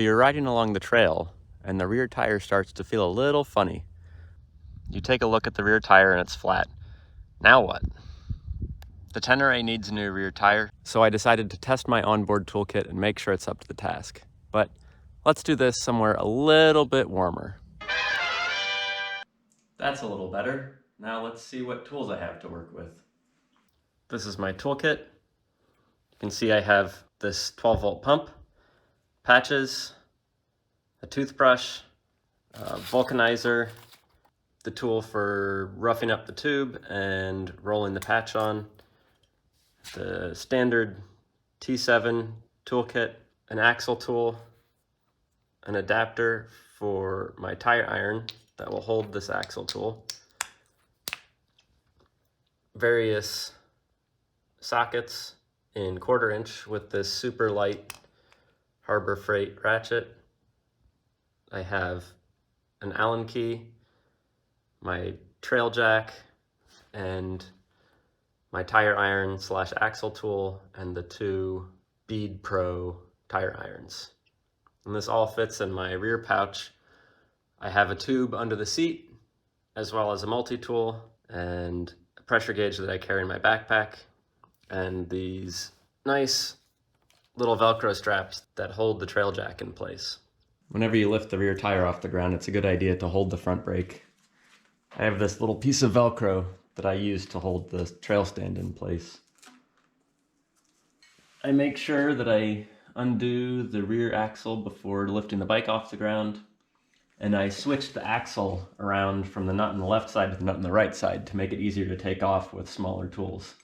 You're riding along the trail and the rear tire starts to feel a little funny. You take a look at the rear tire and it's flat. Now what? The Tenere needs a new rear tire, so I decided to test my onboard toolkit and make sure it's up to the task. But let's do this somewhere a little bit warmer. That's a little better. Now let's see what tools I have to work with. This is my toolkit. You can see I have this 12-volt pump, patches, a toothbrush, a vulcanizer, the tool for roughing up the tube and rolling the patch on, the standard T7 toolkit, an axle tool, an adapter for my tire iron that will hold this axle tool, various sockets in 1/4 inch with this super light Harbor Freight ratchet. I have an Allen key, my trail jack, and my tire iron / axle tool, and the 2 Bead Pro tire irons. And this all fits in my rear pouch. I have a tube under the seat, as well as a multi-tool and a pressure gauge that I carry in my backpack, and these nice little Velcro straps that hold the trail jack in place. Whenever you lift the rear tire off the ground, it's a good idea to hold the front brake. I have this little piece of Velcro that I use to hold the trail stand in place. I make sure that I undo the rear axle before lifting the bike off the ground, and I switch the axle around from the nut on the left side to the nut on the right side to make it easier to take off with smaller tools.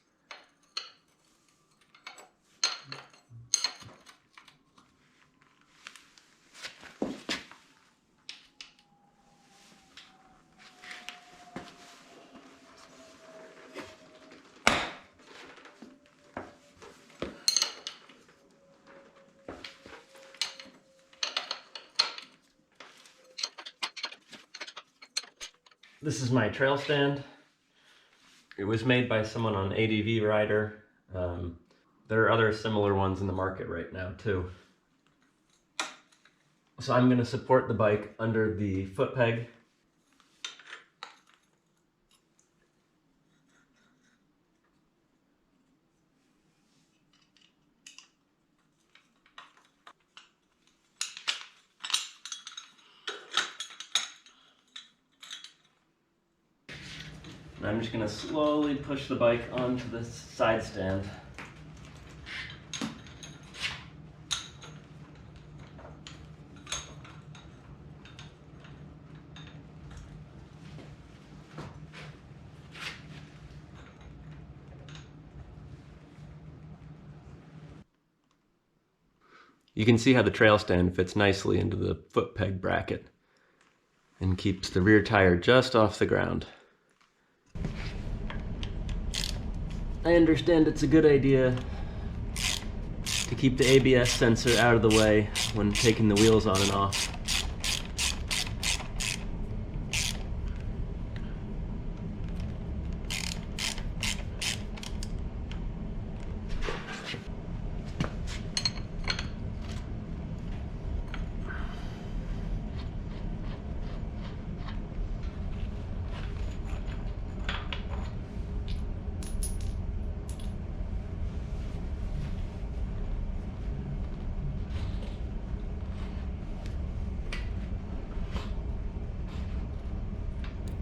This is my trail stand. It was made by someone on ADV Rider. There are other similar ones in the market right now too. So I'm going to support the bike under the foot peg. And I'm just going to slowly push the bike onto the side stand. You can see how the trail stand fits nicely into the foot peg bracket and keeps the rear tire just off the ground. I understand it's a good idea to keep the ABS sensor out of the way when taking the wheels on and off.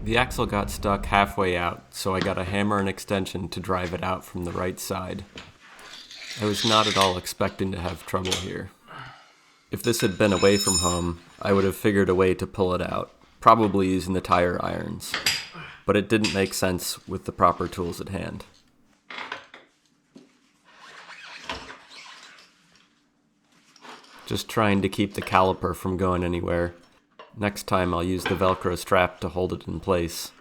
The axle got stuck halfway out, so I got a hammer and extension to drive it out from the right side. I was not at all expecting to have trouble here. If this had been away from home, I would have figured a way to pull it out, probably using the tire irons, but it didn't make sense with the proper tools at hand. Just trying to keep the caliper from going anywhere. Next time I'll use the Velcro strap to hold it in place.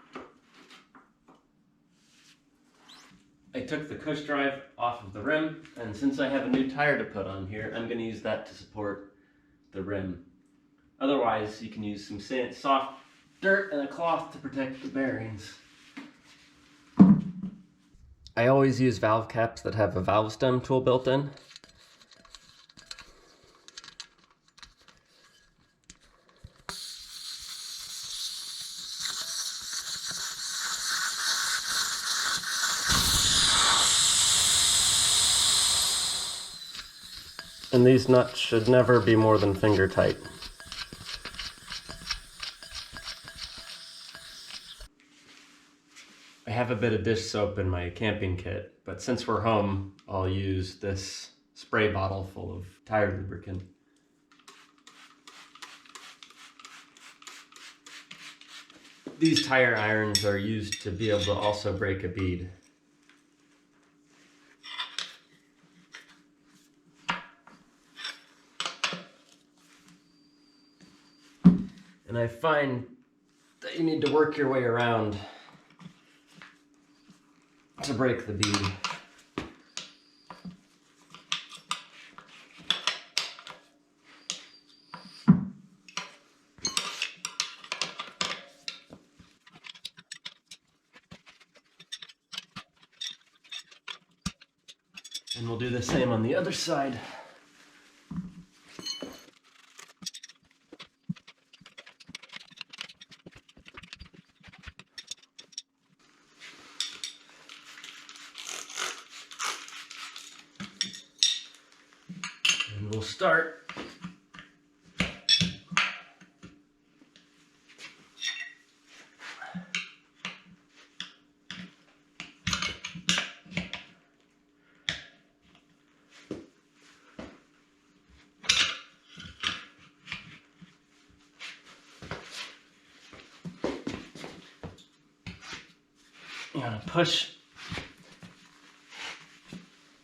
I took the cush drive off of the rim, and since I have a new tire to put on here, I'm going to use that to support the rim. Otherwise, you can use some soft dirt and a cloth to protect the bearings. I always use valve caps that have a valve stem tool built in. And these nuts should never be more than finger tight. I have a bit of dish soap in my camping kit, but since we're home, I'll use this spray bottle full of tire lubricant. These tire irons are used to be able to also break a bead. And I find that you need to work your way around to break the bead. And we'll do the same on the other side. And we'll start I'm gonna push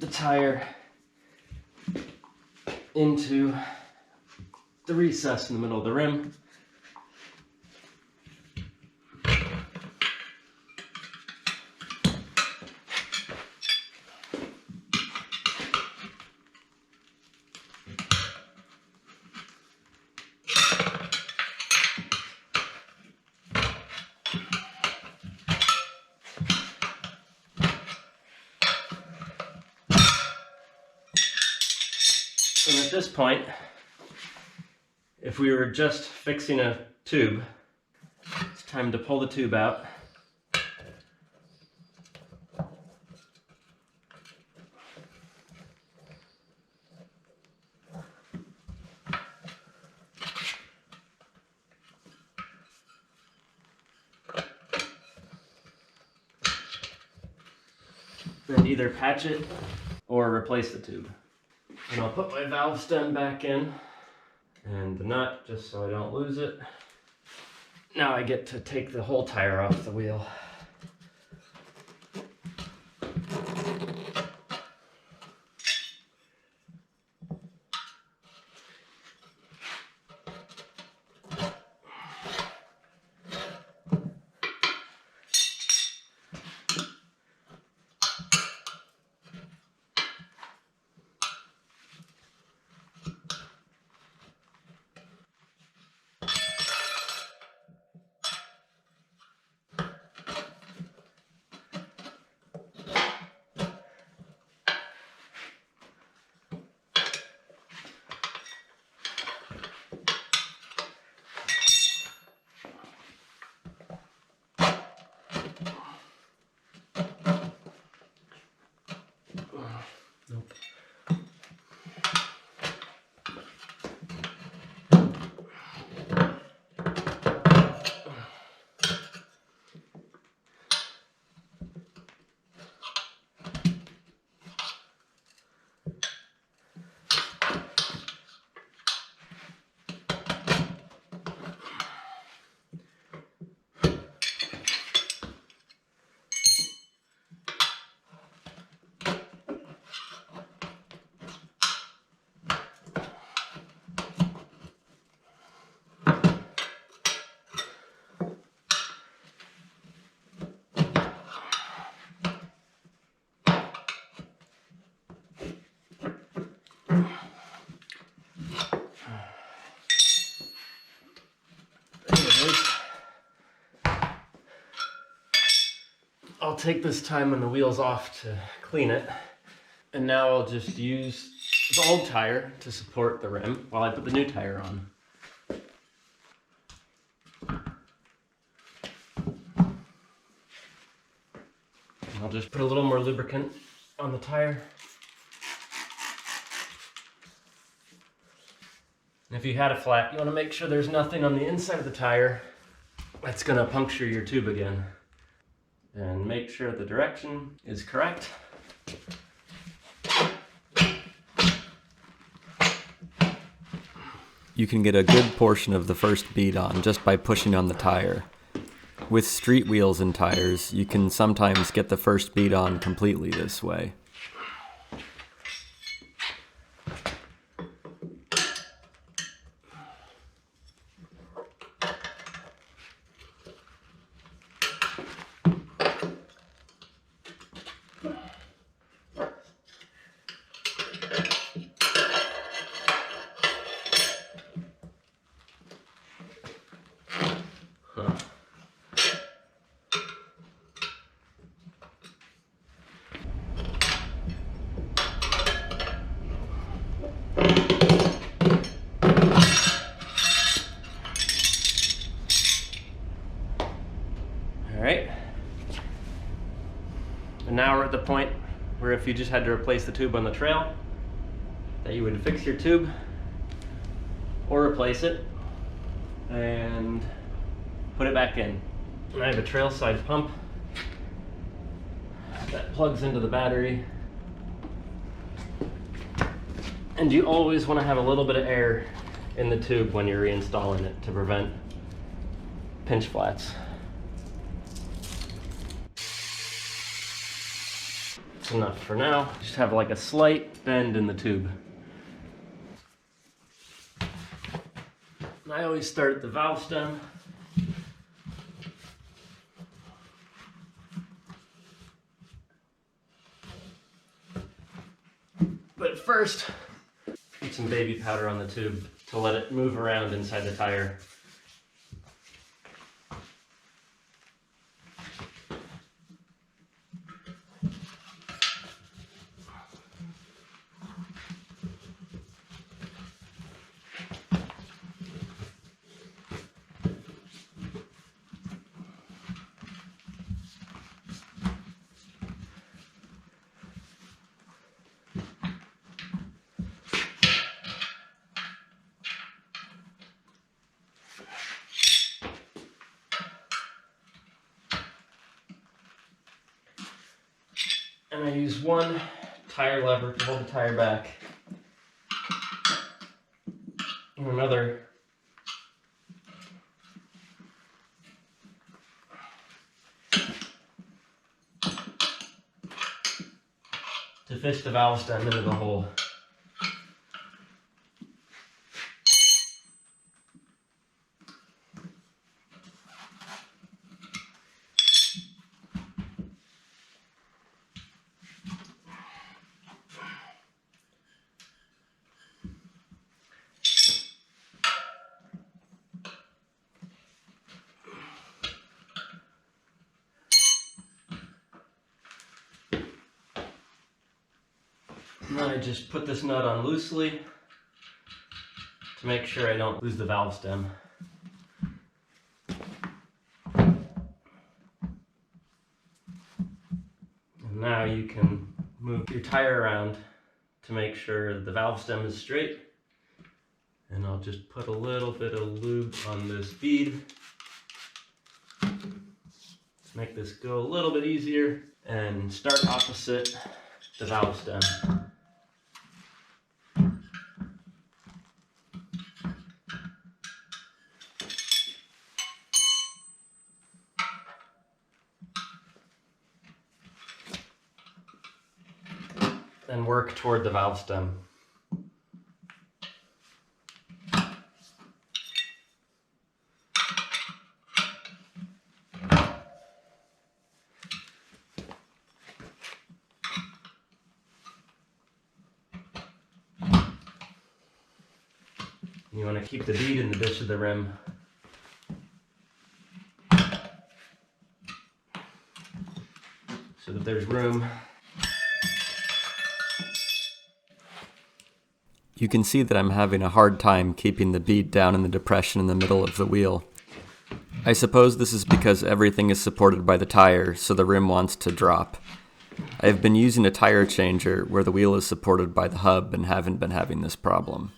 the tire into the recess in the middle of the rim. And at this point, if we were just fixing a tube, it's time to pull the tube out. And either patch it or replace the tube. And I'll put my valve stem back in and the nut just so I don't lose it. Now I get to take the whole tire off the wheel. Nope. Anyways, I'll take this time when the wheel's off to clean it. And now I'll just use the old tire to support the rim while I put the new tire on. And I'll just put a little more lubricant on the tire. And if you had a flat, you want to make sure there's nothing on the inside of the tire that's going to puncture your tube again. And make sure the direction is correct. You can get a good portion of the first bead on just by pushing on the tire. With street wheels and tires, you can sometimes get the first bead on completely this way. Alright, and now we're at the point where if you just had to replace the tube on the trail, that you would fix your tube or replace it and put it back in. And I have a trail side pump that plugs into the battery, and you always want to have a little bit of air in the tube when you're reinstalling it to prevent pinch flats. Enough for now. Just have like a slight bend in the tube. And I always start at the valve stem. But first, put some baby powder on the tube to let it move around inside the tire. And I use one tire lever to hold the tire back, and another to fish the valve stem into the hole. And then I just put this nut on loosely to make sure I don't lose the valve stem. And now you can move your tire around to make sure the valve stem is straight. And I'll just put a little bit of lube on this bead to make this go a little bit easier, and start opposite the valve stem. And work toward the valve stem. You want to keep the bead in the ditch of the rim. So that there's room. You can see that I'm having a hard time keeping the bead down in the depression in the middle of the wheel. I suppose this is because everything is supported by the tire, so the rim wants to drop. I have been using a tire changer where the wheel is supported by the hub and haven't been having this problem.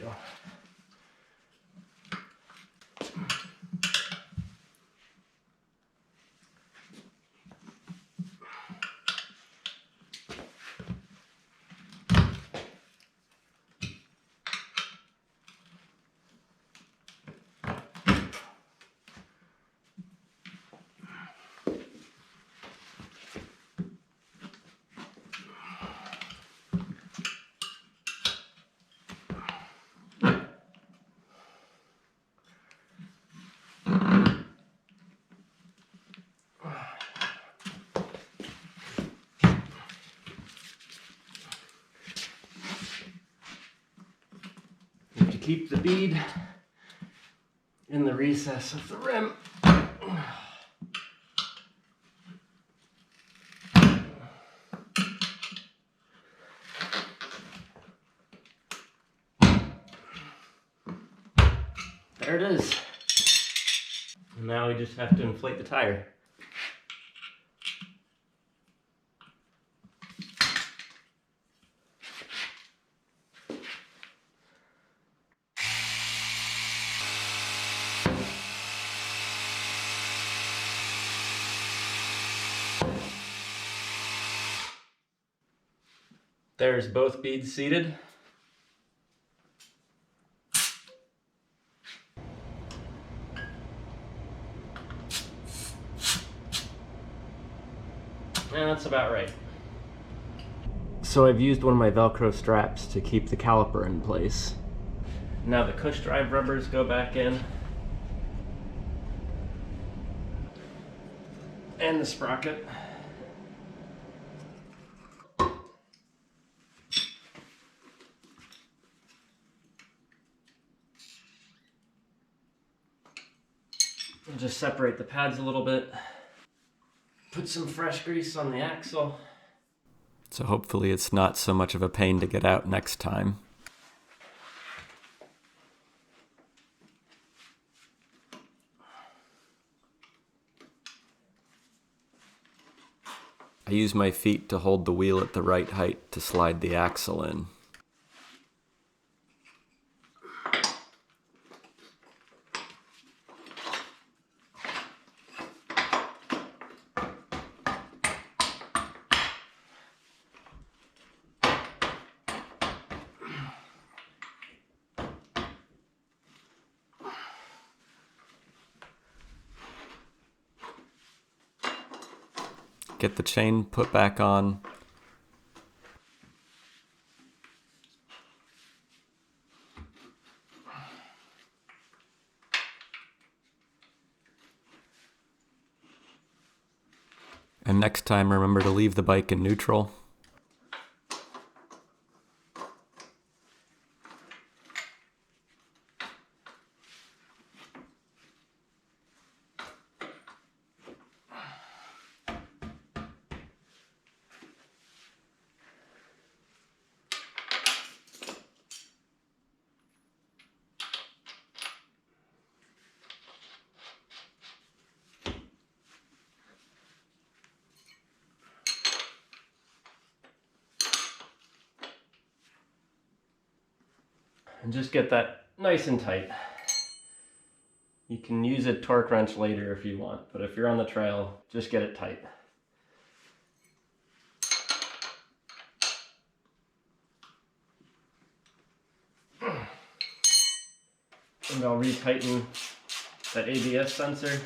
wheel. You have to keep the bead in the recess of the rim. There it is. And now we just have to inflate the tire. There's both beads seated. And that's about right. So I've used one of my Velcro straps to keep the caliper in place. Now the cush drive rubbers go back in. And the sprocket. We'll just separate the pads a little bit. Put some fresh grease on the axle. So hopefully it's not so much of a pain to get out next time. I use my feet to hold the wheel at the right height to slide the axle in. Get the chain put back on. And next time, remember to leave the bike in neutral. And just get that nice and tight. You can use a torque wrench later if you want, but if you're on the trail, just get it tight. And I'll retighten that ABS sensor.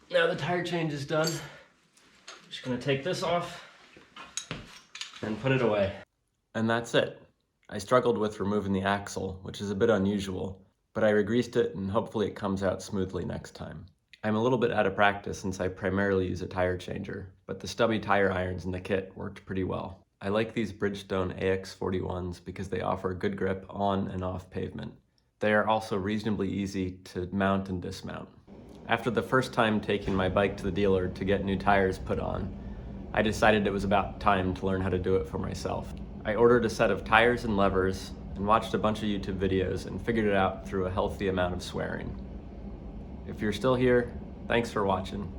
Now the tire change is done. I'm just gonna take this off and put it away. And that's it. I struggled with removing the axle, which is a bit unusual, but I regreased it and hopefully it comes out smoothly next time. I'm a little bit out of practice since I primarily use a tire changer, but the stubby tire irons in the kit worked pretty well. I like these Bridgestone AX41s because they offer good grip on and off pavement. They are also reasonably easy to mount and dismount. After the first time taking my bike to the dealer to get new tires put on, I decided it was about time to learn how to do it for myself. I ordered a set of tires and levers and watched a bunch of YouTube videos and figured it out through a healthy amount of swearing. If you're still here, thanks for watching.